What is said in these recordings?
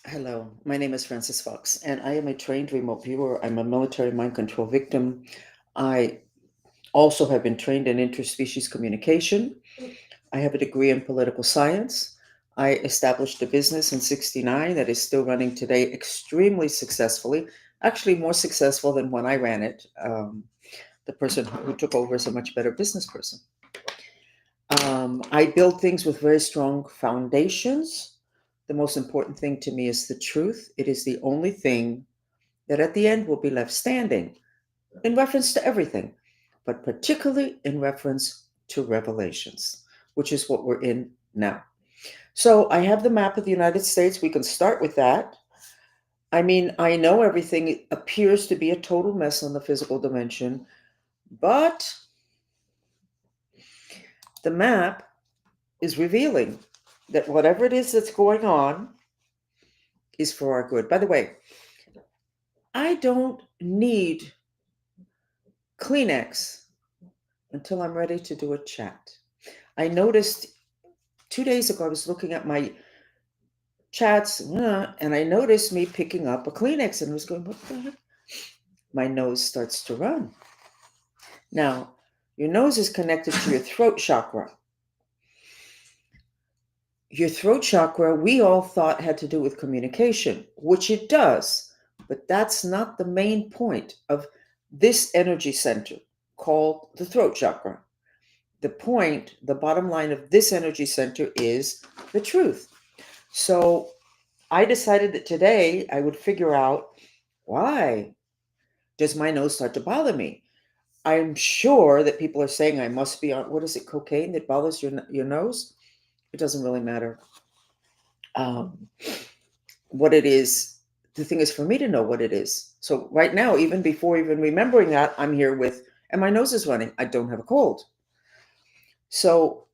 Hello, my name is Francis Fox, and I am a trained remote viewer. I'm a military mind control victim. I also have been trained in interspecies communication. I have a degree in political science. I established a business in 69 that is still running today extremely successfully, actually, more successful than when I ran it. The person who took over is a much better business person. I build things with very strong foundations. The most important thing to me is the truth. It is the only thing that at the end will be left standing in reference to everything, but particularly in reference to revelations, which is what we're in now. So I have the map of the United States. We can start with that. I mean, I know everything appears to be a total mess on the physical dimension, but the map is revealing that whatever it is that's going on is for our good. By the way, I don't need Kleenex until I'm ready to do a chat. I noticed 2 days ago, I was looking at my chats and I noticed me picking up a Kleenex and I was going, what the heck? My nose starts to run. Now, your nose is connected to your throat chakra. Your throat chakra, we all thought had to do with communication, which it does, but that's not the main point of this energy center called the throat chakra. The point, the bottom line of this energy center is the truth. So I decided that today I would figure out, why does my nose start to bother me? I'm sure that people are saying I must be on, what is it, cocaine that bothers your nose? It doesn't really matter. Um, what it is, the thing is for me to know what it is. So right now, even before even remembering that, I'm here with, and my nose is running. I don't have a cold. So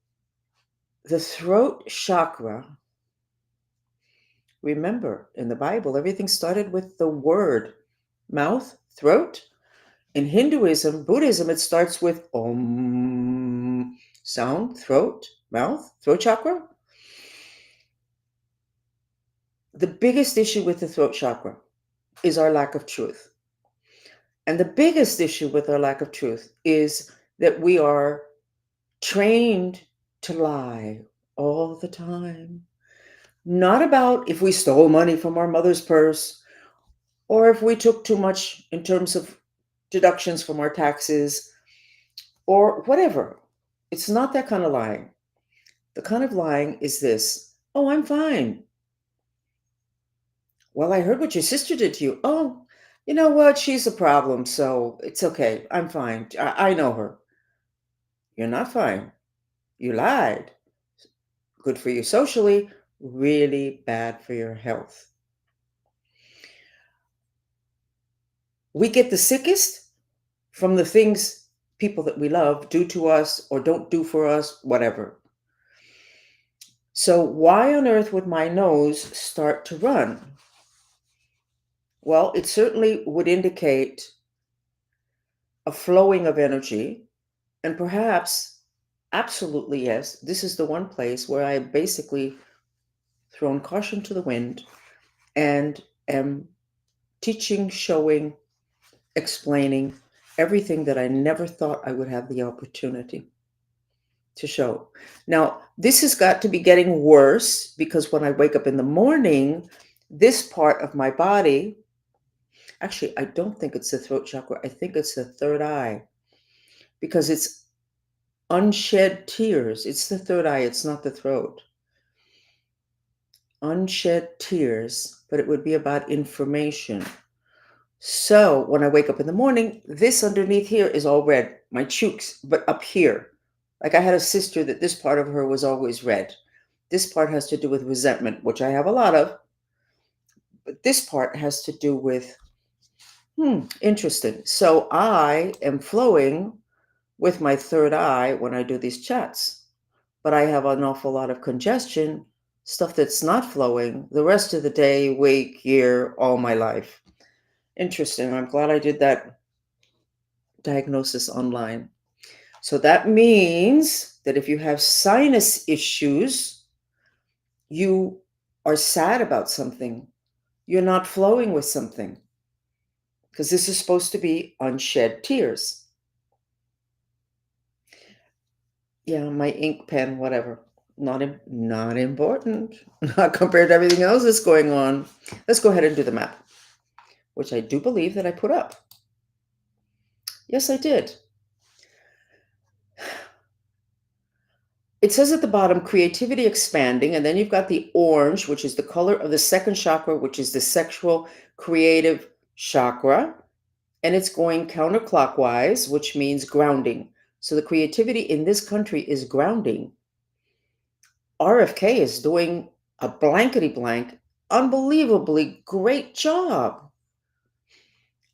the throat chakra, remember in the Bible, everything started with the word mouth, throat. In Hinduism, Buddhism, it starts with Om, sound, throat, mouth, throat chakra. The biggest issue with the throat chakra is our lack of truth. And the biggest issue with our lack of truth is that we are trained to lie all the time. Not about if we stole money from our mother's purse or if we took too much in terms of deductions from our taxes or whatever. It's not that kind of lying. The kind of lying is this: oh, I'm fine. Well, I heard what your sister did to you. Oh, you know what? She's a problem, so it's okay. I'm fine. I know her. You're not fine. You lied. Good for you socially, really bad for your health. We get the sickest from the things people that we love do to us or don't do for us, whatever. So, why on earth would my nose start to run? Well, it certainly would indicate a flowing of energy, and perhaps, absolutely yes, this is the one place where I basically thrown caution to the wind and am teaching, showing, explaining everything that I never thought I would have the opportunity to show. Now, this has got to be getting worse because when I wake up in the morning, this part of my body, actually, I don't think it's the throat chakra, I think it's the third eye because it's unshed tears. It's the third eye, it's not the throat. Unshed tears, but it would be about information. So when I wake up in the morning, this underneath here is all red, my cheeks, but up here. Like I had a sister that this part of her was always red. This part has to do with resentment, which I have a lot of, but this part has to do with, interesting. So I am flowing with my third eye when I do these chats, but I have an awful lot of congestion, stuff that's not flowing the rest of the day, week, year, all my life. Interesting. I'm glad I did that diagnosis online. So that means that if you have sinus issues, you are sad about something, You're not flowing with something because this is supposed to be unshed tears. Yeah, my ink pen, whatever. Not important. Not compared to everything else that's going on. Let's go ahead and do the map, which I do believe that I put up. Yes, I did. It says at the bottom, creativity expanding, and then you've got the orange, which is the color of the second chakra, which is the sexual creative chakra, and it's going counterclockwise, which means grounding. So the creativity in this country is grounding. RFK is doing a blankety blank, unbelievably great job.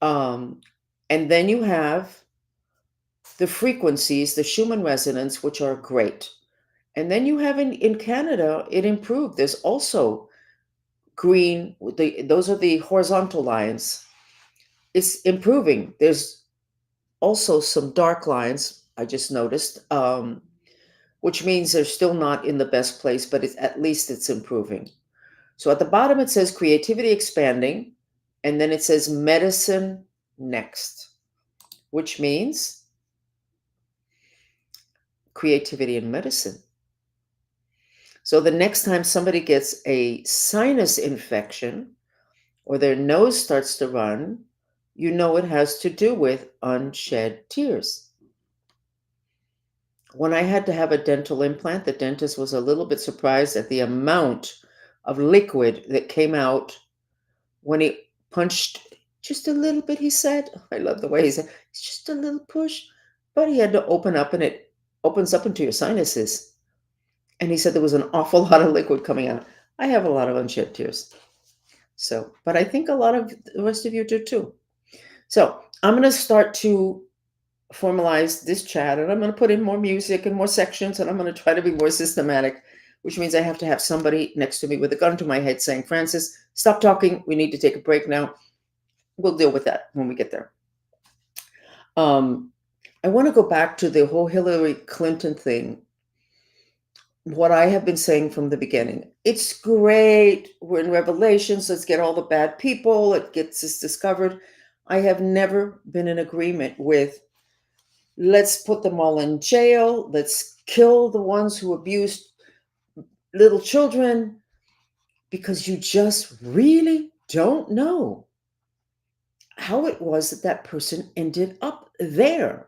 Um, and then you have the frequencies, the Schumann resonance, which are great. And then you have in Canada, it improved. There's also green, those are the horizontal lines. It's improving. There's also some dark lines, I just noticed, which means they're still not in the best place, but at least it's improving. So at the bottom, it says creativity expanding, and then it says medicine next, which means creativity in medicine. So the next time somebody gets a sinus infection or their nose starts to run, you know it has to do with unshed tears. When I had to have a dental implant, the dentist was a little bit surprised at the amount of liquid that came out when he punched just a little bit, he said. I love the way he said, it's just a little push. But he had to open up, and it opens up into your sinuses. And he said there was an awful lot of liquid coming out. I have a lot of unshed tears. So, but I think a lot of the rest of you do too. So I'm going to start to formalize this chat, and I'm going to put in more music and more sections, and I'm going to try to be more systematic, which means I have to have somebody next to me with a gun to my head saying, Francis, stop talking. We need to take a break now. We'll deal with that when we get there. I want to go back to the whole Hillary Clinton thing. What I have been saying from the beginning, it's great. We're in Revelations. Let's get all the bad people. It gets us discovered. I have never been in agreement with let's put them all in jail. Let's kill the ones who abused little children, because you just really don't know how it was that that person ended up there.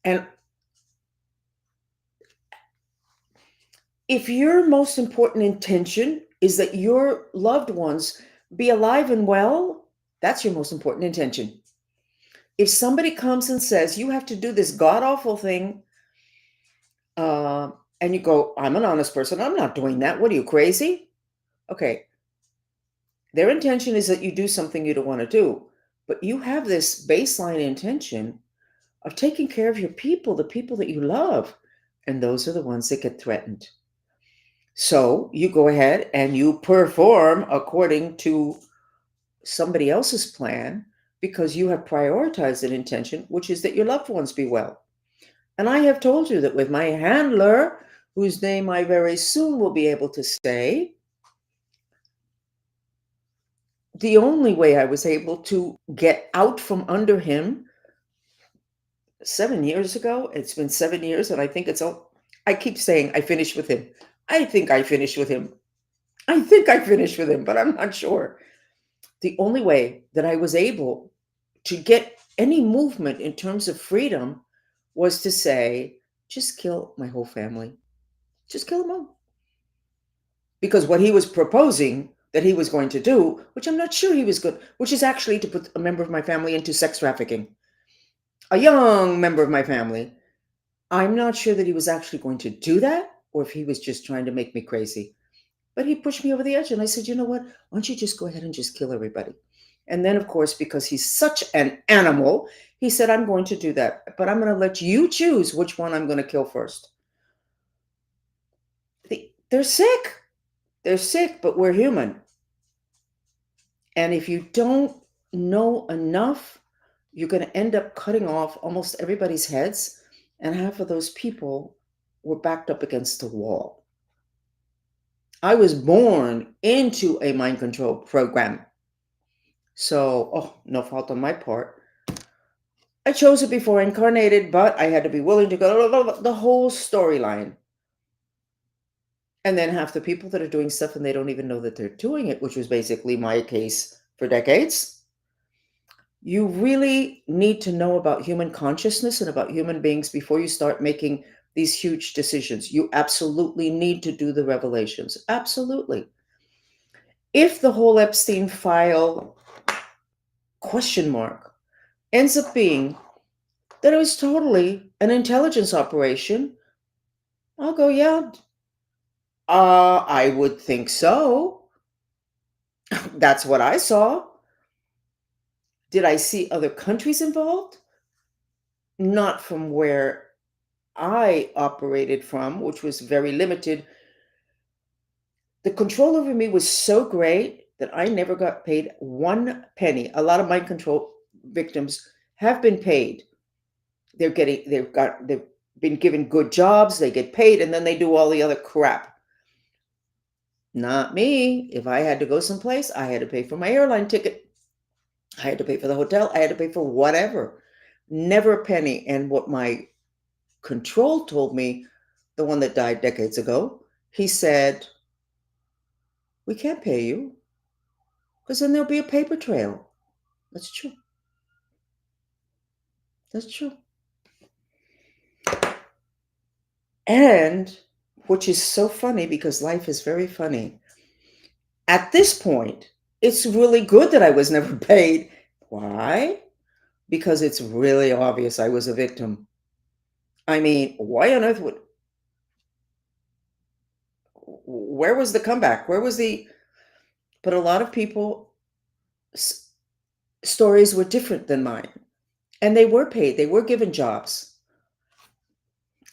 And if your most important intention is that your loved ones be alive and well, that's your most important intention. If somebody comes and says you have to do this god awful thing, and you go, I'm an honest person, I'm not doing that. What are you, crazy? Okay. Their intention is that you do something you don't want to do, but you have this baseline intention of taking care of your people, the people that you love, and those are the ones that get threatened. So you go ahead and you perform according to somebody else's plan because you have prioritized an intention, which is that your loved ones be well. And I have told you that with my handler, whose name I very soon will be able to say, the only way I was able to get out from under him 7 years ago, it's been 7 years, and I think it's all, I keep saying I finished with him. I think I finished with him. I think I finished with him, but I'm not sure. The only way that I was able to get any movement in terms of freedom was to say, just kill my whole family. Just kill them all. Because what he was proposing that he was going to do, which I'm not sure he was good, which is actually to put a member of my family into sex trafficking, a young member of my family. I'm not sure that he was actually going to do that or if he was just trying to make me crazy. But he pushed me over the edge, and I said, you know what? Why don't you just go ahead and just kill everybody? And then, of course, because he's such an animal, he said, I'm going to do that, but I'm going to let you choose which one I'm going to kill first. They're sick. They're sick, but we're human. And if you don't know enough, you're going to end up cutting off almost everybody's heads. And half of those people were backed up against the wall. I was born into a mind control program. So, no fault on my part. I chose it before I incarnated, but I had to be willing to go the whole storyline. And then half the people that are doing stuff and they don't even know that they're doing it, which was basically my case for decades. You really need to know about human consciousness and about human beings before you start making these huge decisions. You absolutely need to do the revelations. Absolutely. If the whole Epstein file question mark ends up being that it was totally an intelligence operation, I'll go, yeah, I would think so. That's what I saw. Did I see other countries involved? Not from where I operated from, which was very limited. The control over me was so great that I never got paid one penny. A lot of mind control victims have been paid. They've been given good jobs, they get paid, and then they do all the other crap. Not me. If I had to go someplace, I had to pay for my airline ticket. I had to pay for the hotel. I had to pay for whatever. Never a penny. And what my control told me, the one that died decades ago, he said, we can't pay you because then there'll be a paper trail. That's true. That's true. And which is so funny because life is very funny. At this point, it's really good that I was never paid. Why? Because it's really obvious I was a victim. I mean, why on earth where was the comeback? But a lot of people, stories were different than mine. And they were paid, they were given jobs.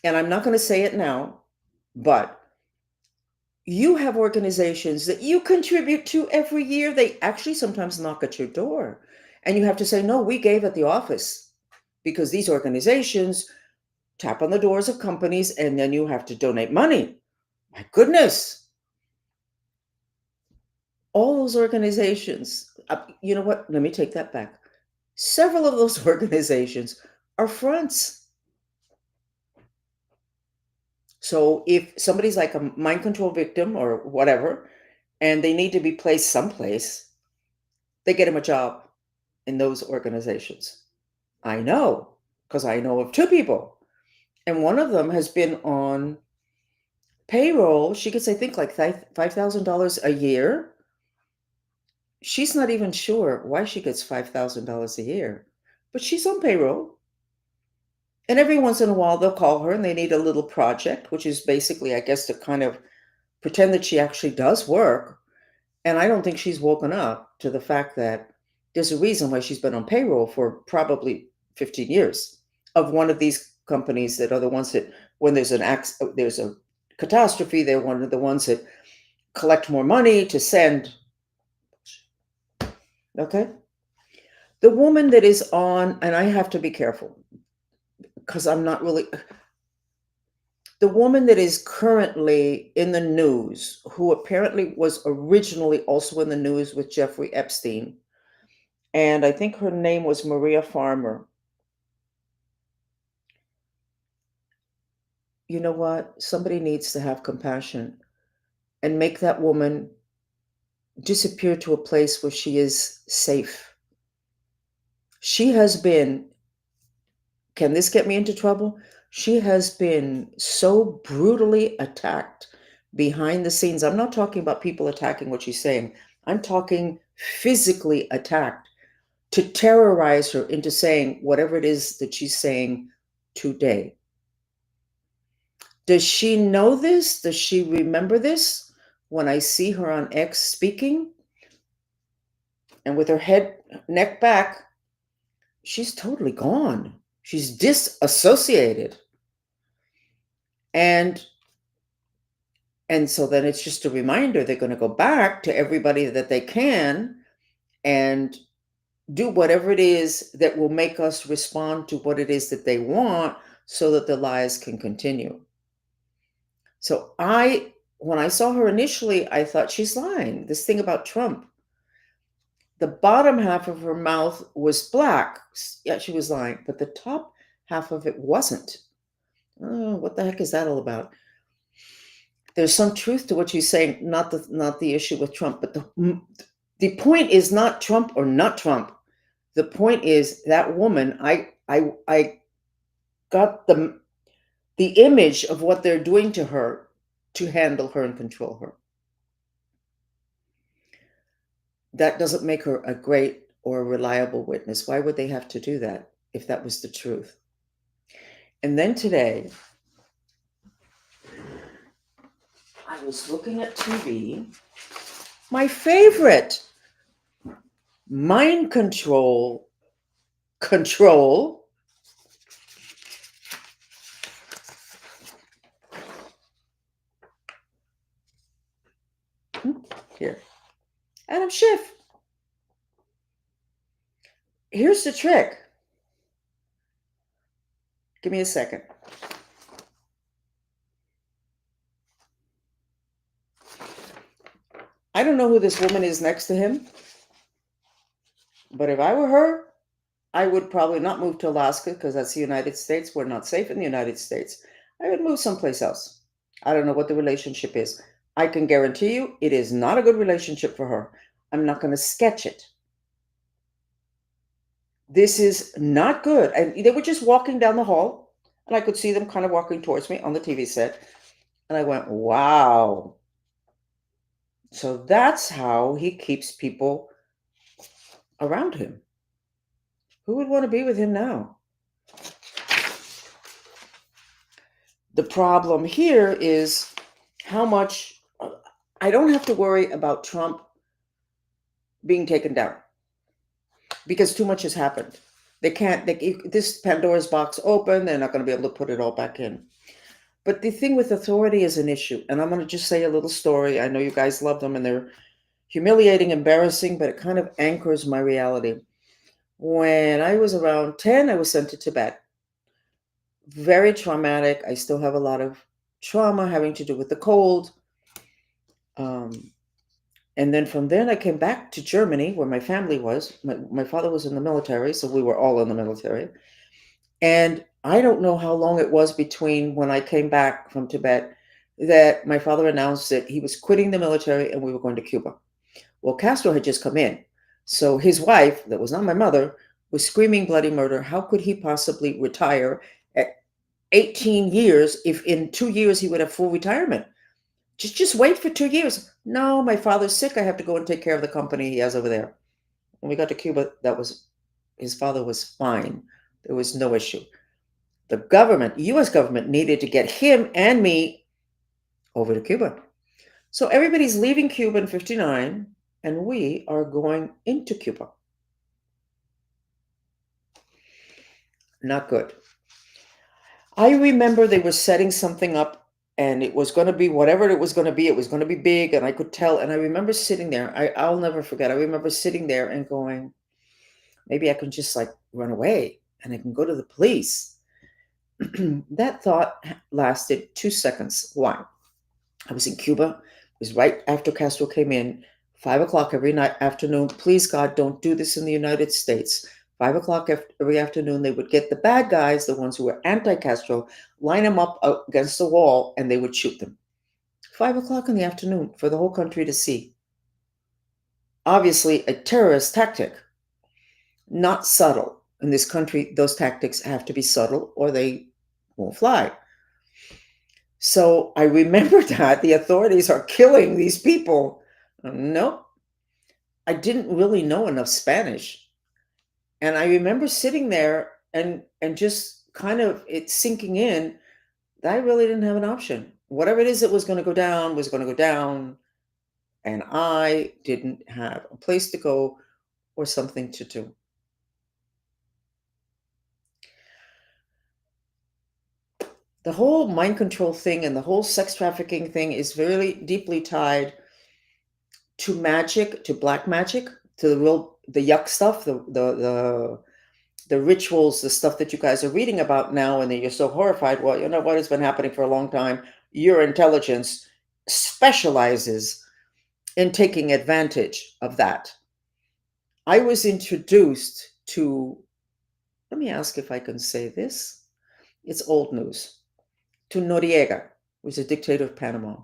And I'm not going to say it now, but you have organizations that you contribute to every year. They actually sometimes knock at your door. And you have to say, no, we gave at the office because these organizations tap on the doors of companies and then you have to donate money. My goodness. All those organizations, you know what? Let me take that back. Several of those organizations are fronts. So if somebody's like a mind control victim or whatever, and they need to be placed someplace, they get them a job in those organizations. I know, because I know of two people. And one of them has been on payroll. She gets, I think, like $5,000 a year. She's not even sure why she gets $5,000 a year, but she's on payroll. And every once in a while, they'll call her and they need a little project, which is basically, I guess, to kind of pretend that she actually does work. And I don't think she's woken up to the fact that there's a reason why she's been on payroll for probably 15 years of one of these companies that are the ones that, when there's there's a catastrophe, they're one of the ones that collect more money to send. Okay. The woman that is on, and I have to be careful because I'm not really, the woman that is currently in the news, who apparently was originally also in the news with Jeffrey Epstein, and I think her name was Maria Farmer. You know what? Somebody needs to have compassion and make that woman disappear to a place where she is safe. She has been, can this get me into trouble? She has been so brutally attacked behind the scenes. I'm not talking about people attacking what she's saying. I'm talking physically attacked to terrorize her into saying whatever it is that she's saying today. Does she know this? Does she remember this? When I see her on X speaking and with her neck back, she's totally gone. She's disassociated. And so then it's just a reminder they're going to go back to everybody that they can and do whatever it is that will make us respond to what it is that they want so that the lies can continue. So I when I saw her initially, I thought she's lying. This thing about Trump. The bottom half of her mouth was black. Yeah, she was lying, but the top half of it wasn't. Oh, what the heck is that all about? There's some truth to what she's saying, not the issue with Trump, but the point is not Trump or not Trump. The point is that woman. I got the image of what they're doing to her to handle her and control her. That doesn't make her a great or a reliable witness. Why would they have to do that if that was the truth? And then today, I was looking at TV. My favorite, mind control. Here, Adam Schiff. Here's the trick. Give me a second. I don't know who this woman is next to him, but if I were her, I would probably not move to Alaska because that's the United States. We're not safe in the United States. I would move someplace else. I don't know what the relationship is. I can guarantee you it is not a good relationship for her. I'm not going to sketch it. This is not good. And they were just walking down the hall, and I could see them kind of walking towards me on the TV set. And I went, wow. So that's how he keeps people around him. Who would want to be with him now? The problem here is how much I don't have to worry about Trump being taken down because too much has happened. This Pandora's box open, they're not going to be able to put it all back in. But the thing with authority is an issue. And I'm going to just say a little story. I know you guys love them and they're humiliating, embarrassing, but it kind of anchors my reality. When I was around 10, I was sent to Tibet. Very traumatic. I still have a lot of trauma having to do with the cold. And then from then I came back to Germany where my family was. My father was in the military, so we were all in the military. And I don't know how long it was between when I came back from Tibet that my father announced that he was quitting the military and we were going to Cuba. Well, Castro had just come in. So his wife, that was not my mother, was screaming bloody murder. How could he possibly retire at 18 years if in 2 years he would have full retirement? Just wait for 2 years. No, my father's sick. I have to go and take care of the company he has over there. When we got to Cuba, his father was fine. There was no issue. The government, US government, needed to get him and me over to Cuba. So everybody's leaving Cuba in 59, and we are going into Cuba. Not good. I remember they were setting something up, and it was going to be whatever it was going to be. It was going to be big, and I could tell. And I remember sitting there. I'll never forget. I remember sitting there and going, maybe I can just like run away, and I can go to the police. That thought lasted 2 seconds. Why? I was in Cuba. It was right after Castro came in. 5 o'clock every night afternoon. Please, God, don't do this in the United States. 5 o'clock every afternoon, they would get the bad guys, the ones who were anti-Castro, line them up against the wall, and they would shoot them. 5 o'clock in the afternoon for the whole country to see. Obviously, a terrorist tactic. Not subtle. In this country, those tactics have to be subtle or they won't fly. So I remember that the authorities are killing these people. Nope. I didn't really know enough Spanish. And I remember sitting there and just kind of it sinking in that I really didn't have an option. Whatever it is that was going to go down was going to go down. And I didn't have a place to go or something to do. The whole mind control thing and the whole sex trafficking thing is really deeply tied to magic, to black magic, to the yuck stuff, the rituals, the stuff that you guys are reading about now, and that you're so horrified. Well, you know what has been happening for a long time. Your intelligence specializes in taking advantage of that. I was introduced to, let me ask if I can say this. It's old news. To Noriega, who was a dictator of Panama.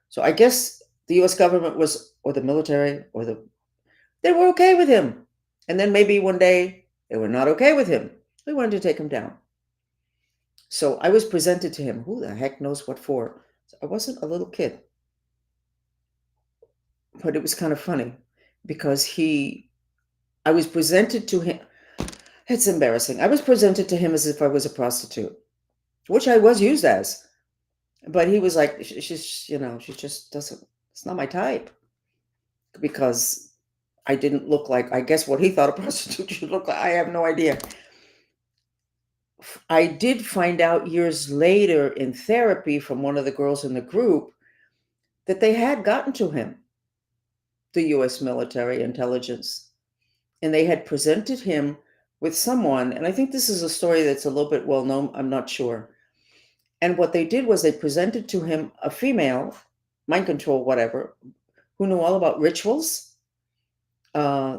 So I guess the US government was, or the military, they were okay with him. And then maybe one day they were not okay with him. They wanted to take him down. So I was presented to him. Who the heck knows what for? So I wasn't a little kid. But it was kind of funny because I was presented to him. It's embarrassing. I was presented to him as if I was a prostitute, which I was used as. But he was like, she just doesn't, it's not my type. Because I didn't look like, I guess what he thought a prostitute should look like. I have no idea. I did find out years later in therapy from one of the girls in the group that they had gotten to him, the US military intelligence, and they had presented him with someone. And I think this is a story that's a little bit well known. I'm not sure. And what they did was they presented to him a female, mind control, whatever, who knew all about rituals,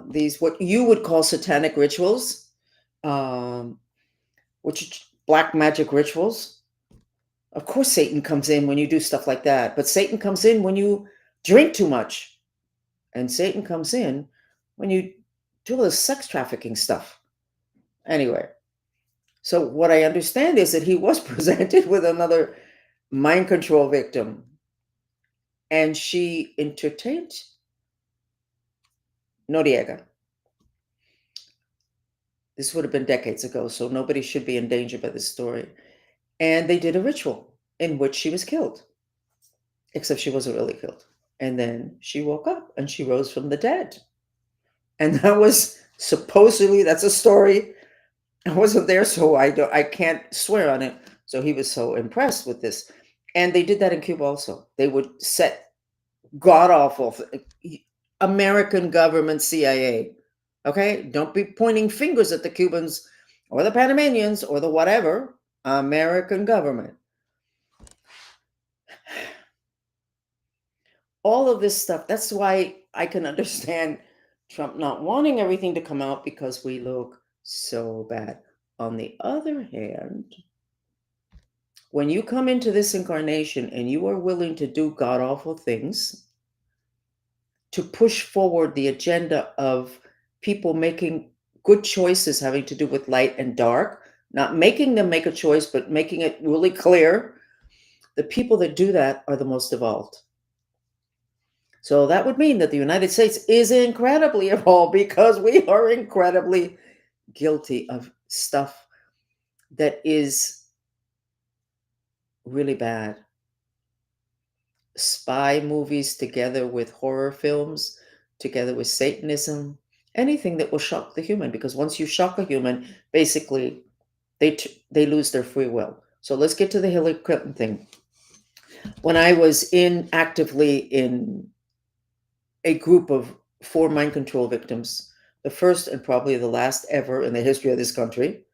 these what you would call satanic rituals, which black magic rituals. Of course, Satan comes in when you do stuff like that, but Satan comes in when you drink too much, and Satan comes in when you do all this sex trafficking stuff. Anyway, so what I understand is that he was presented with another mind control victim, and she entertained Noriega. This would have been decades ago, so nobody should be in danger by this story. And they did a ritual in which she was killed, except she wasn't really killed. And then she woke up and she rose from the dead. And that was supposedly, that's a story. I wasn't there, so I can't swear on it. So he was so impressed with this. And they did that in Cuba also. They would set god-awful American government CIA. Okay? Don't be pointing fingers at the Cubans or the Panamanians or the whatever. American government. All of this stuff. That's why I can understand Trump not wanting everything to come out, because we look so bad. On the other hand, when you come into this incarnation and you are willing to do god-awful things to push forward the agenda of people making good choices having to do with light and dark, not making them make a choice, but making it really clear, the people that do that are the most evolved. So that would mean that the United States is incredibly evolved, because we are incredibly guilty of stuff that is really bad. Spy movies together with horror films, together with Satanism, anything that will shock the human, because once you shock a human, basically they lose their free will. So let's get to the Hillary Clinton thing. When I was actively in a group of 4 mind control victims, the first and probably the last ever in the history of this country,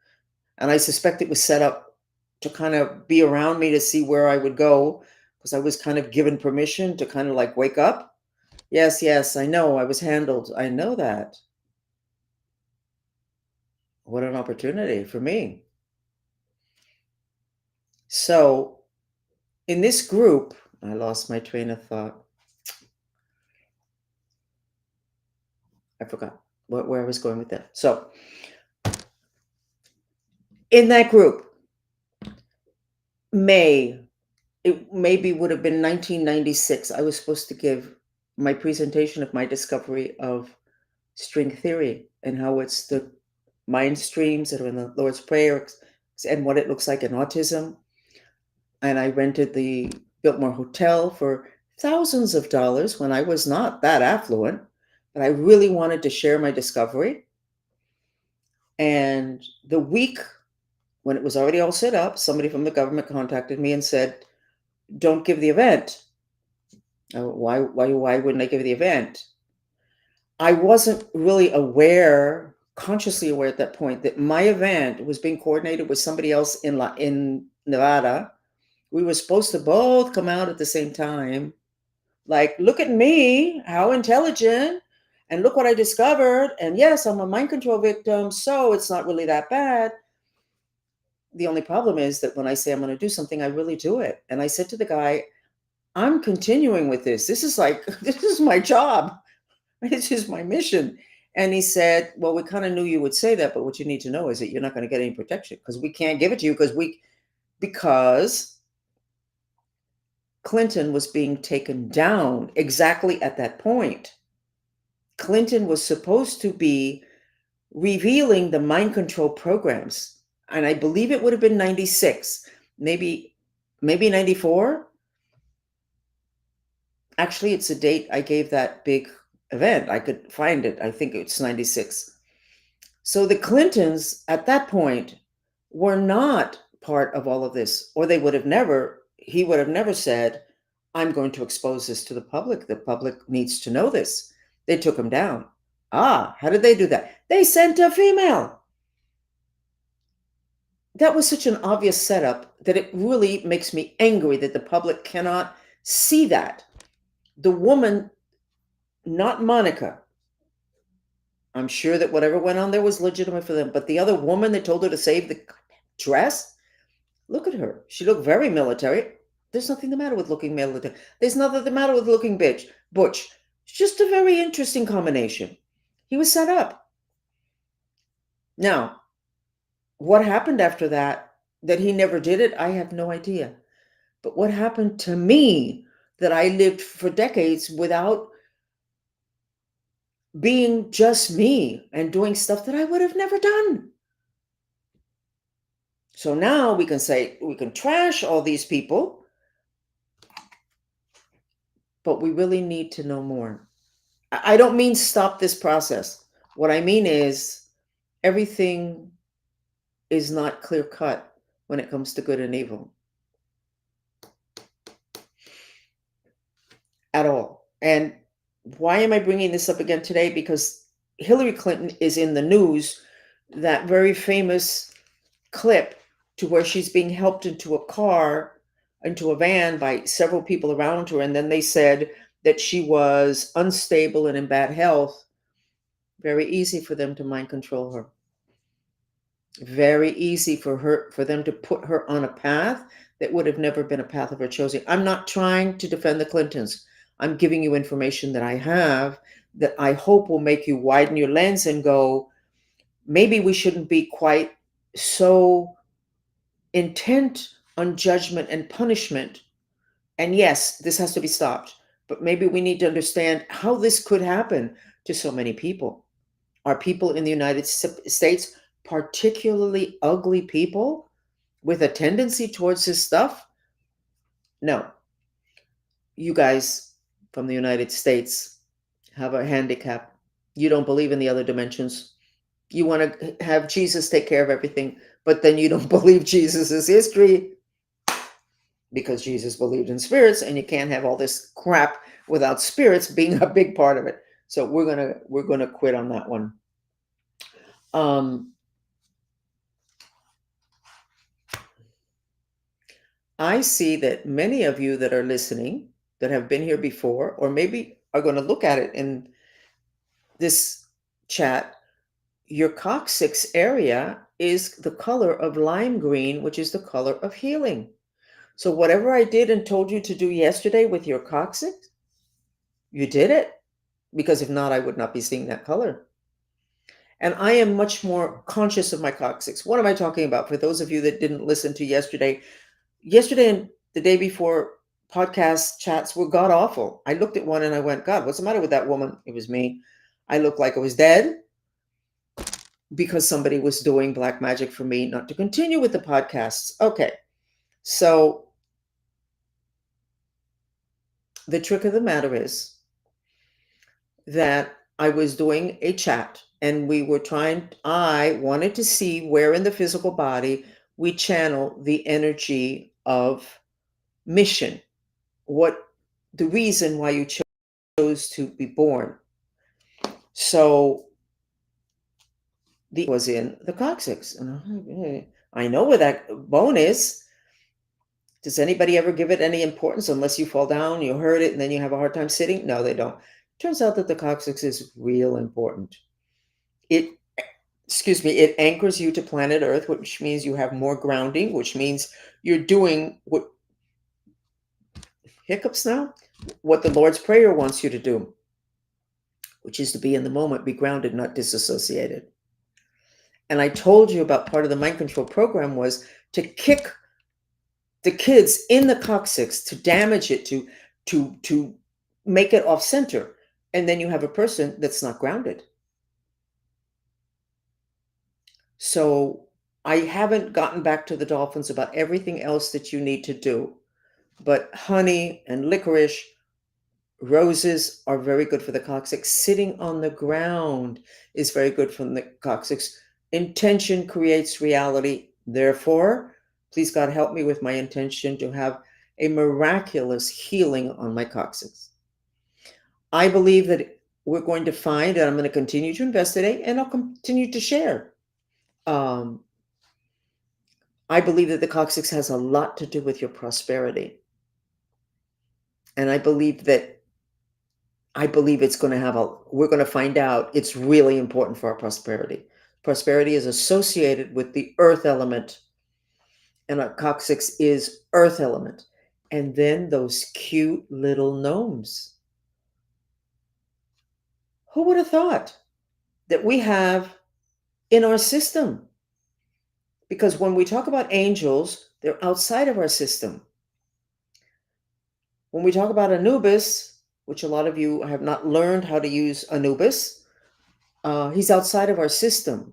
and I suspect it was set up to kind of be around me to see where I would go, because I was kind of given permission to kind of like wake up. Yes, I know I was handled. I know that. What an opportunity for me. So in this group, I lost my train of thought. I forgot where I was going with that. So in that group, it maybe would have been 1996, I was supposed to give my presentation of my discovery of string theory and how it's the mind streams that are in the Lord's Prayer and what it looks like in autism. And I rented the Biltmore Hotel for thousands of dollars when I was not that affluent, but I really wanted to share my discovery. And the week when it was already all set up, somebody from the government contacted me and said, don't give the event. Why wouldn't I give the event? I wasn't really consciously aware at that point, that my event was being coordinated with somebody else in Nevada. We were supposed to both come out at the same time. Like, look at me, how intelligent, and look what I discovered. And yes, I'm a mind control victim, so it's not really that bad. The only problem is that when I say I'm going to do something, I really do it. And I said to the guy, I'm continuing with this. This is like, this is my job. This is my mission. And he said, well, we kind of knew you would say that, but what you need to know is that you're not going to get any protection because we can't give it to you because Clinton was being taken down exactly at that point. Clinton was supposed to be revealing the mind control programs. And I believe it would have been 96, maybe 94. Actually, it's a date I gave that big event. I could find it. I think it's 96. So the Clintons at that point were not part of all of this, or he would have never said, I'm going to expose this to the public. The public needs to know this. They took him down. How did they do that? They sent a female. That was such an obvious setup that it really makes me angry that the public cannot see that. The woman, not Monica, I'm sure that whatever went on there was legitimate for them, but the other woman that told her to save the dress, look at her. She looked very military. There's nothing the matter with looking military. There's nothing the matter with looking butch. It's just a very interesting combination. He was set up. Now, what happened after that he never did it, I have no idea. But what happened to me that I lived for decades without being just me and doing stuff that I would have never done? So now we can trash all these people, but we really need to know more. I don't mean stop this process. What I mean is everything is not clear cut when it comes to good and evil at all. And why am I bringing this up again today? Because Hillary Clinton is in the news, that very famous clip to where she's being helped into a van by several people around her. And then they said that she was unstable and in bad health. Very easy for them to mind control her. Very easy for them to put her on a path that would have never been a path of her choosing. I'm not trying to defend the Clintons. I'm giving you information that I have that I hope will make you widen your lens and go, maybe we shouldn't be quite so intent on judgment and punishment. And yes, this has to be stopped. But maybe we need to understand how this could happen to so many people. Are people in the United States particularly ugly people with a tendency towards this stuff? No. You guys from the United States have a handicap. You don't believe in the other dimensions. You want to have Jesus take care of everything, but then you don't believe Jesus' history because Jesus believed in spirits, and you can't have all this crap without spirits being a big part of it. So we're gonna quit on that one. I see that many of you that are listening that have been here before, or maybe are going to look at it in this chat, your coccyx area is the color of lime green, which is the color of healing. So whatever I did and told you to do yesterday with your coccyx, you did it. Because if not, I would not be seeing that color. And I am much more conscious of my coccyx. What am I talking about? For those of you that didn't listen to yesterday and the day before, podcast chats were god awful. I looked at one and I went, God, what's the matter with that woman? It was me. I looked like I was dead because somebody was doing black magic for me not to continue with the podcasts. Okay. So the trick of the matter is that I was doing a chat and I wanted to see where in the physical body we channel the energy of mission. What the reason why you chose to be born. So the was in the coccyx. And I know where that bone is. Does anybody ever give it any importance unless you fall down, you hurt it, and then you have a hard time sitting? No, they don't. Turns out that the coccyx is real important. It, excuse me, it anchors you to planet Earth, which means you have more grounding, which means you're doing what, hiccups now, what the Lord's Prayer wants you to do, which is to be in the moment, be grounded, not disassociated. And I told you about part of the mind control program was to kick the kids in the coccyx, to damage it, to make it off center. And then you have a person that's not grounded. So I haven't gotten back to the dolphins about everything else that you need to do. But honey and licorice, roses are very good for the coccyx. Sitting on the ground is very good for the coccyx. Intention creates reality. Therefore, please God help me with my intention to have a miraculous healing on my coccyx. I believe that we're going to find, and I'm going to continue to investigate, and I'll continue to share. I believe that the coccyx has a lot to do with your prosperity. And I believe it's going to have we're going to find out it's really important for our prosperity. Prosperity is associated with the earth element, and our coccyx is earth element. And then those cute little gnomes. Who would have thought that we have in our system? Because when we talk about angels, they're outside of our system. When we talk about Anubis, which a lot of you have not learned how to use Anubis, he's outside of our system.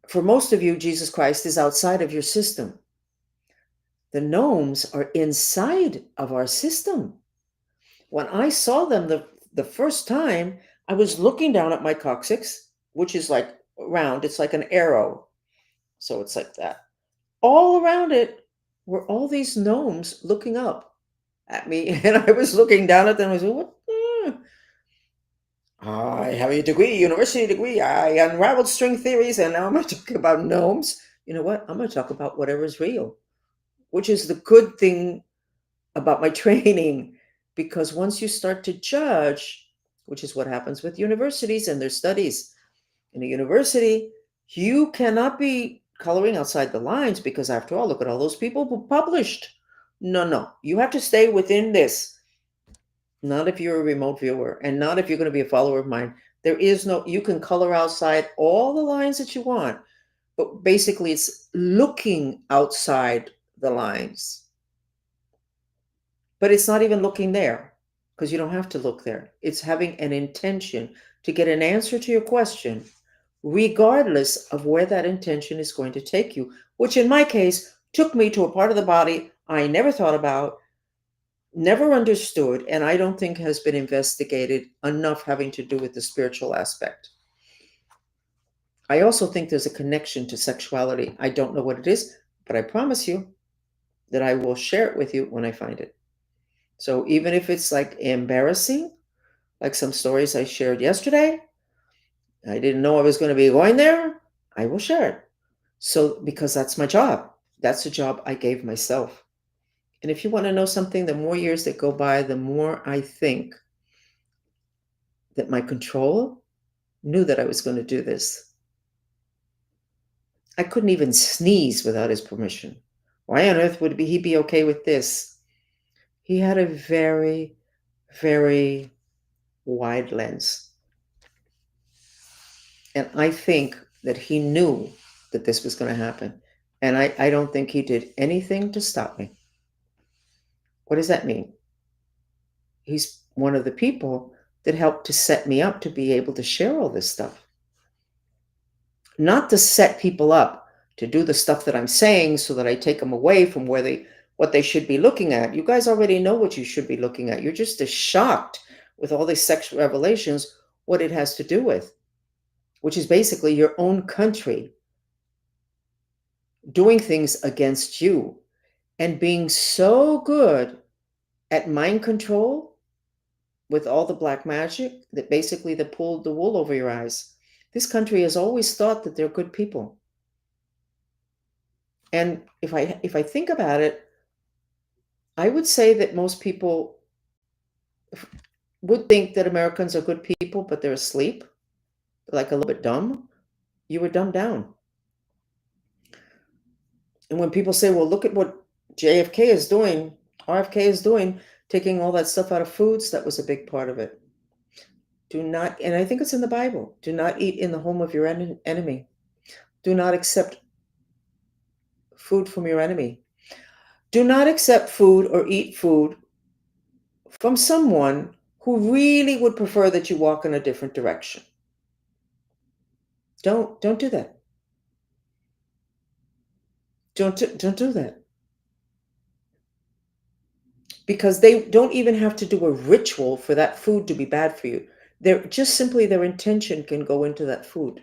For most of you, Jesus Christ is outside of your system. The gnomes are inside of our system. When I saw them the first time, I was looking down at my coccyx, which is like round. It's like an arrow. So it's like that. All around it were all these gnomes looking up at me. And I was looking down at them. I was like, what? I have a degree, university degree. I unraveled string theories, and now I'm going to talk about gnomes. You know what? I'm going to talk about whatever is real, which is the good thing about my training. Because once you start to judge, which is what happens with universities and their studies, in a university, you cannot be coloring outside the lines because, after all, look at all those people who published. No. You have to stay within this. Not if you're a remote viewer, and not if you're going to be a follower of mine. There is no, you can color outside all the lines that you want, but basically it's looking outside the lines. But it's not even looking there, because you don't have to look there. It's having an intention to get an answer to your question, regardless of where that intention is going to take you, which in my case took me to a part of the body I never thought about, never understood, and I don't think has been investigated enough, having to do with the spiritual aspect. I also think there's a connection to sexuality. I don't know what it is, but I promise you that I will share it with you when I find it. So even if it's like embarrassing, like some stories I shared yesterday, I didn't know I was going to be going there, I will share it. So, because that's my job. That's the job I gave myself. And if you want to know something, the more years that go by, the more I think that my control knew that I was going to do this. I couldn't even sneeze without his permission. Why on earth would he be okay with this? He had a very, very wide lens. And I think that he knew that this was going to happen. And I don't think he did anything to stop me. What does that mean? He's one of the people that helped to set me up to be able to share all this stuff. Not to set people up to do the stuff that I'm saying so that I take them away from what they should be looking at. You guys already know what you should be looking at. You're just as shocked with all these sexual revelations, what it has to do with, which is basically your own country doing things against you and being so good at mind control with all the black magic that basically they pulled the wool over your eyes. This country has always thought that they're good people. And if I think about it, I would say that most people would think that Americans are good people, but they're asleep, like a little bit dumb. You were dumbed down. And when people say, well, look at what JFK is doing, RFK is doing, taking all that stuff out of foods, that was a big part of it. Do not, and I think it's in the Bible, do not eat in the home of your enemy. Do not accept food from your enemy. Do not accept food or eat food from someone who really would prefer that you walk in a different direction. Don't do that. Don't do that. Because they don't even have to do a ritual for that food to be bad for you. They're just simply their intention can go into that food.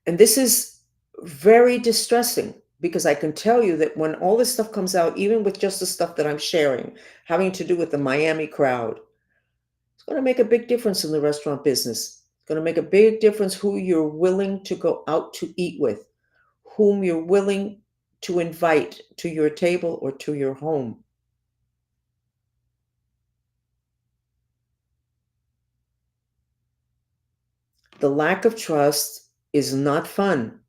And this is very distressing because I can tell you that when all this stuff comes out, even with just the stuff that I'm sharing, having to do with the Miami crowd, it's going to make a big difference in the restaurant business. It's going to make a big difference who you're willing to go out to eat with, whom you're willing to invite to your table or to your home. The lack of trust is not fun.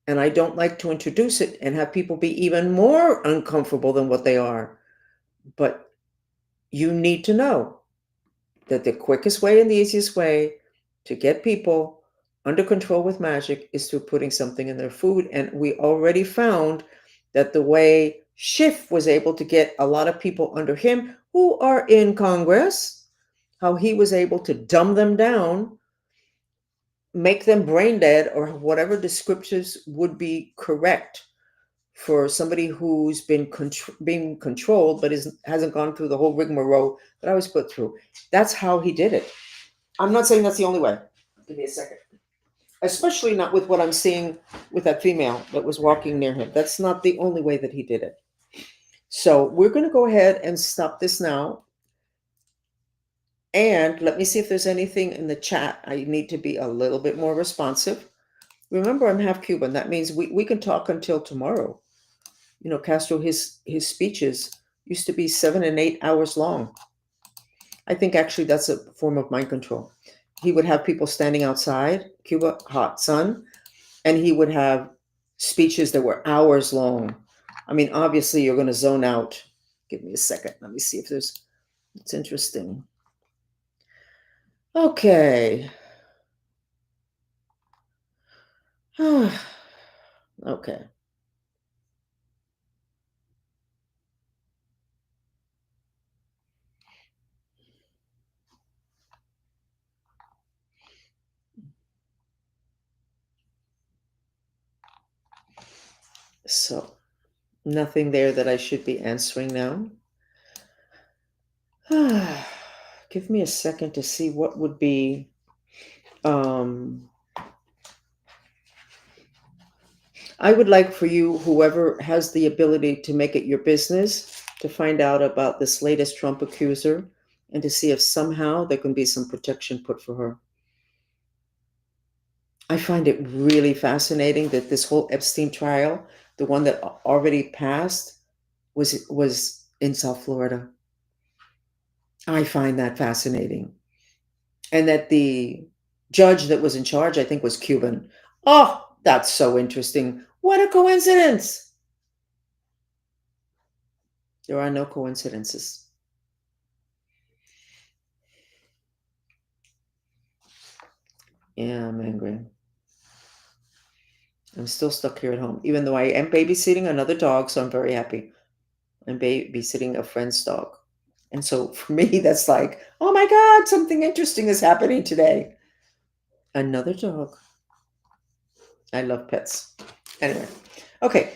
And I don't like to introduce it and have people be even more uncomfortable than what they are. But you need to know that the quickest way and the easiest way to get people under control with magic is through putting something in their food. And we already found that the way Schiff was able to get a lot of people under him who are in Congress, how he was able to dumb them down, make them brain dead, or whatever descriptors would be correct for somebody who's been being controlled but hasn't gone through the whole rigmarole that I was put through. That's how he did it. I'm not saying that's the only way. Give me a second. Especially not with what I'm seeing with that female that was walking near him. That's not the only way that he did it. So we're going to go ahead and stop this now. And let me see if there's anything in the chat. I need to be a little bit more responsive. Remember, I'm half Cuban. That means we can talk until tomorrow. You know, Castro, his speeches used to be 7 and 8 hours long. I think actually that's a form of mind control. He would have people standing outside, Cuba, hot sun, and he would have speeches that were hours long. I mean, obviously, you're going to zone out. Give me a second. Let me see if it's interesting. Okay. Okay. So, nothing there that I should be answering now. Give me a second to see what would be. I would like for you, whoever has the ability to make it your business, to find out about this latest Trump accuser and to see if somehow there can be some protection put for her. I find it really fascinating that this whole Epstein trial, the one that already passed, was in South Florida. I find that fascinating. And that the judge that was in charge, I think, was Cuban. Oh, that's so interesting. What a coincidence. There are no coincidences. Yeah, I'm angry. I'm still stuck here at home, even though I am babysitting another dog, so I'm very happy. I'm babysitting a friend's dog. And so for me, that's like, oh my God, something interesting is happening today. Another dog. I love pets. Anyway, okay.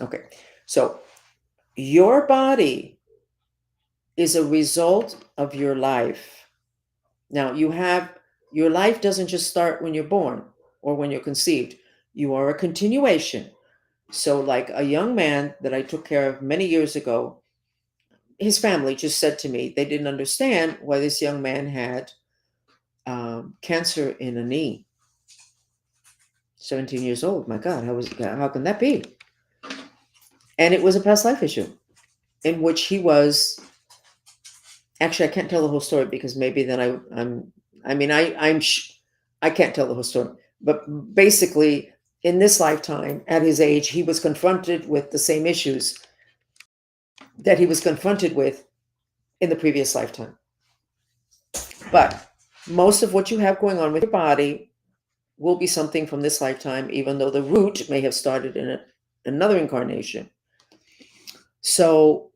Okay. So your body is a result of your life. Now, your life doesn't just start when you're born or when you're conceived. You are a continuation. So, like a young man that I took care of many years ago, his family just said to me they didn't understand why this young man had cancer in a knee. 17 years old. My God, how can that be? And it was a past life issue in which he was. Actually, I can't tell the whole story because maybe then I can't tell the whole story. But basically, in this lifetime, at his age, he was confronted with the same issues that he was confronted with in the previous lifetime. But most of what you have going on with your body will be something from this lifetime, even though the root may have started in another incarnation. So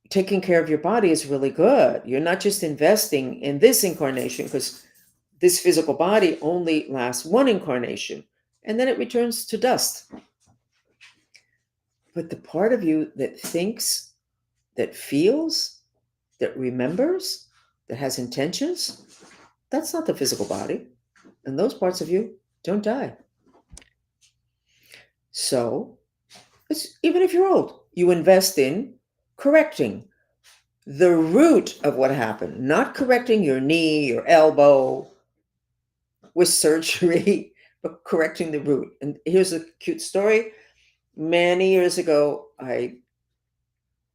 taking care of your body is really good. You're not just investing in this incarnation, because this physical body only lasts one incarnation and then it returns to dust. But the part of you that thinks, that feels, that remembers, that has intentions, that's not the physical body. And those parts of you don't die. So, even if you're old, you invest in correcting the root of what happened, not correcting your knee, your elbow with surgery, but correcting the root. And here's a cute story. Many years ago, I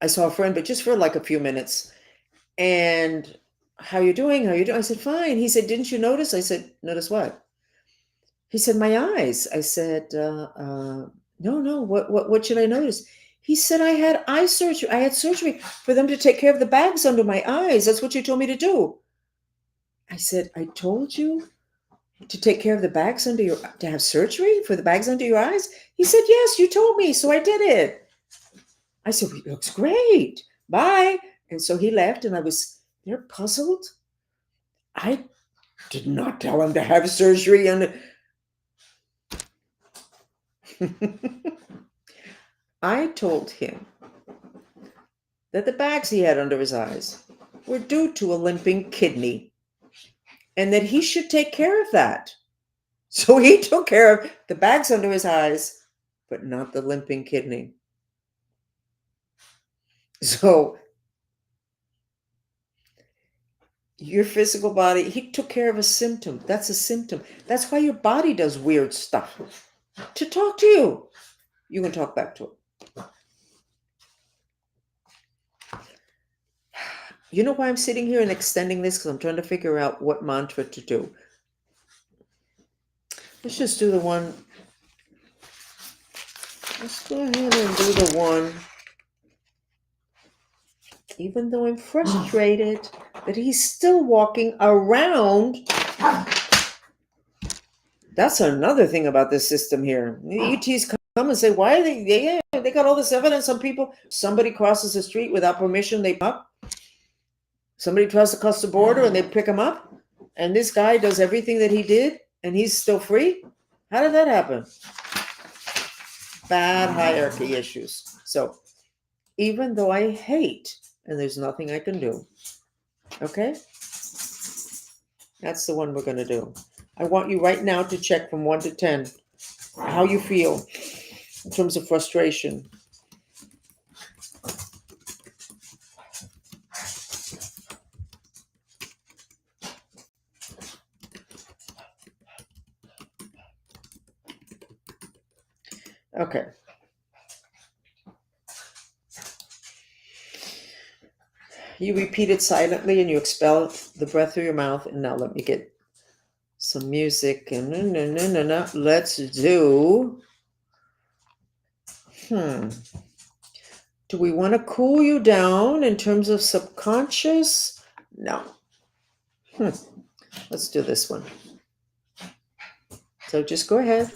saw a friend, but just for like a few minutes. And how you doing? How you doing? I said, fine. He said, didn't you notice? I said, notice what? He said, my eyes. I said, no. What should I notice? He said, I had eye surgery. I had surgery for them to take care of the bags under my eyes. That's what you told me to do. I said, I told you to take care of the bags to have surgery for the bags under your eyes? He said, yes, you told me. So I did it. I said, well, it looks great. Bye. And so he left and I was there puzzled. I did not tell him to have surgery. And I told him that the bags he had under his eyes were due to a limping kidney and that he should take care of that. So he took care of the bags under his eyes, but not the limping kidney. So your physical body, he took care of a symptom. That's a symptom. That's why your body does weird stuff to talk to you. You can talk back to it. You know why I'm sitting here and extending this? Because I'm trying to figure out what mantra to do. Let's just do the one. Let's go ahead and do the one. Even though I'm frustrated that he's still walking around. That's another thing about this system here. The ETs come and say, why are they got all this evidence on people. Somebody crosses the street without permission, they pick up. Somebody tries to cross the border and they pick him up. And this guy does everything that he did and he's still free. How did that happen? Bad hierarchy issues. So even though I hate, and there's nothing I can do, okay? That's the one we're going to do. I want you right now to check from 1 to 10 how you feel in terms of frustration. Okay. You repeat it silently and you expel the breath through your mouth. And now let me get some music. And no. Let's do. Do we want to cool you down in terms of subconscious? No. Let's do this one. So just go ahead.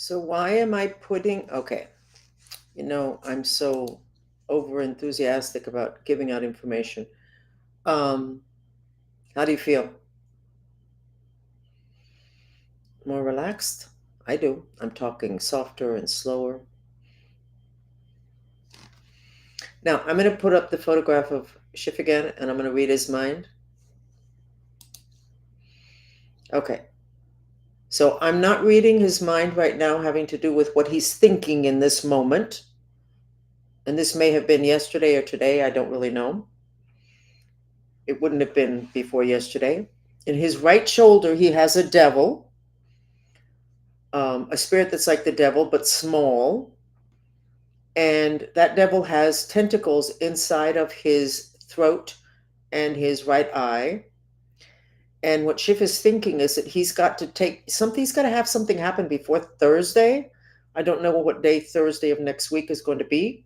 So why am I putting, okay, I'm so over enthusiastic about giving out information. Um, how do you feel? More relaxed? I do. I'm talking softer and slower. Now, I'm going to put up the photograph of Schiff again, and I'm going to read his mind. Okay. So I'm not reading his mind right now, having to do with what he's thinking in this moment. And this may have been yesterday or today. I don't really know. It wouldn't have been before yesterday. In his right shoulder, he has a devil, a spirit that's like the devil, but small. And that devil has tentacles inside of his throat and his right eye. And what Schiff is thinking is that he's got to have something happen before Thursday. I don't know what day Thursday of next week is going to be,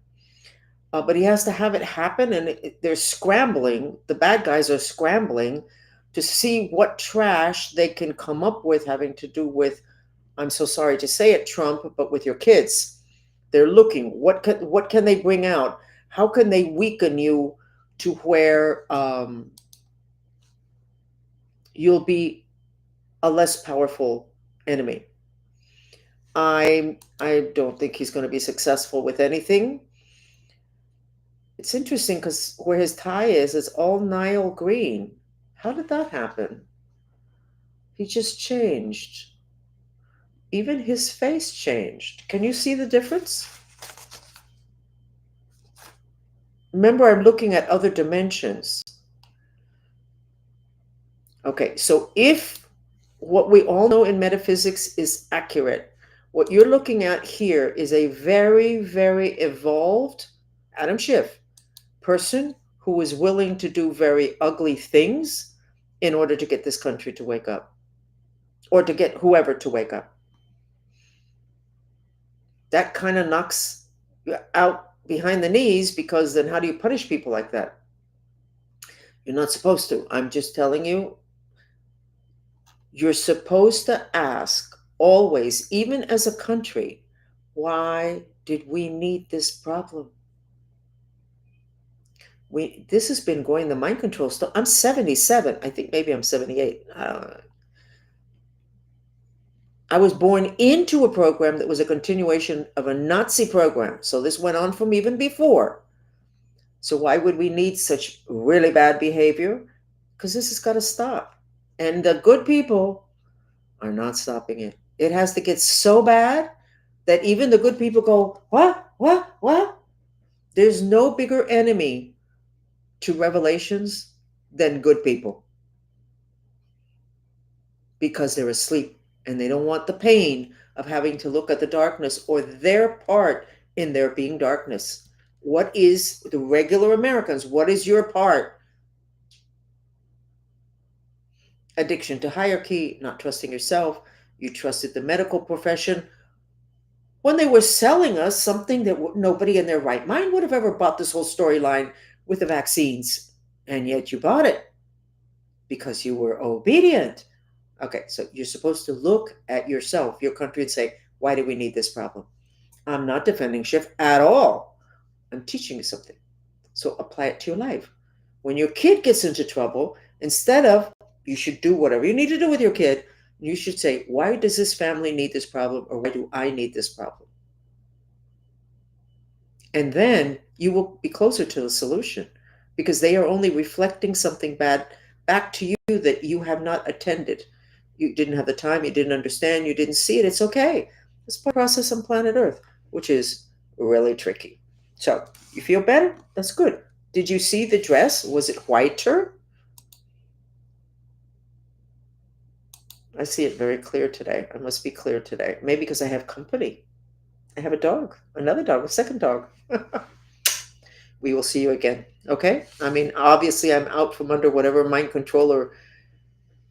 but he has to have it happen. And they're scrambling. The bad guys are scrambling to see what trash they can come up with having to do with, I'm so sorry to say it, Trump, but with your kids. They're looking, what can they bring out? How can they weaken you to where you'll be a less powerful enemy? I don't think he's going to be successful with anything. It's interesting because where his tie is all Nile green. How did that happen? He just changed. Even his face changed. Can you see the difference? Remember, I'm looking at other dimensions. Okay, so if what we all know in metaphysics is accurate, what you're looking at here is a very, very evolved Adam Schiff person who is willing to do very ugly things in order to get this country to wake up, or to get whoever to wake up. That kind of knocks you out behind the knees, because then how do you punish people like that? You're not supposed to. I'm just telling you, you're supposed to ask always, even as a country, why did we need this problem? This has been going, the mind control stuff. I'm 77. I think maybe I'm 78. I was born into a program that was a continuation of a Nazi program. So this went on from even before. So why would we need such really bad behavior? Because this has got to stop. And the good people are not stopping it. It has to get so bad that even the good people go, what? What? What? There's no bigger enemy to revelations than good people, because they're asleep and they don't want the pain of having to look at the darkness or their part in there being darkness. What is the regular Americans? What is your part? Addiction to hierarchy, not trusting yourself. You trusted the medical profession when they were selling us something that nobody in their right mind would have ever bought, this whole storyline with the vaccines. And yet you bought it because you were obedient. Okay, so you're supposed to look at yourself, your country, and say, why do we need this problem? I'm not defending Schiff at all. I'm teaching you something. So apply it to your life. When your kid gets into trouble, instead of, you should do whatever you need to do with your kid, you should say, why does this family need this problem, or why do I need this problem? And then you will be closer to the solution, because they are only reflecting something bad back to you that you have not attended. You didn't have the time, you didn't understand, you didn't see it. It's okay. It's part of the process on planet Earth, which is really tricky. So you feel better? That's good. Did you see the dress? Was it whiter? I see it very clear today. I must be clear today. Maybe because I have company. I have a dog, another dog, a second dog. We will see you again. Okay? I mean, obviously, I'm out from under whatever mind control or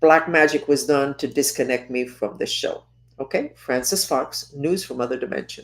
black magic was done to disconnect me from this show. Okay? Francis Fox, News from Other Dimensions.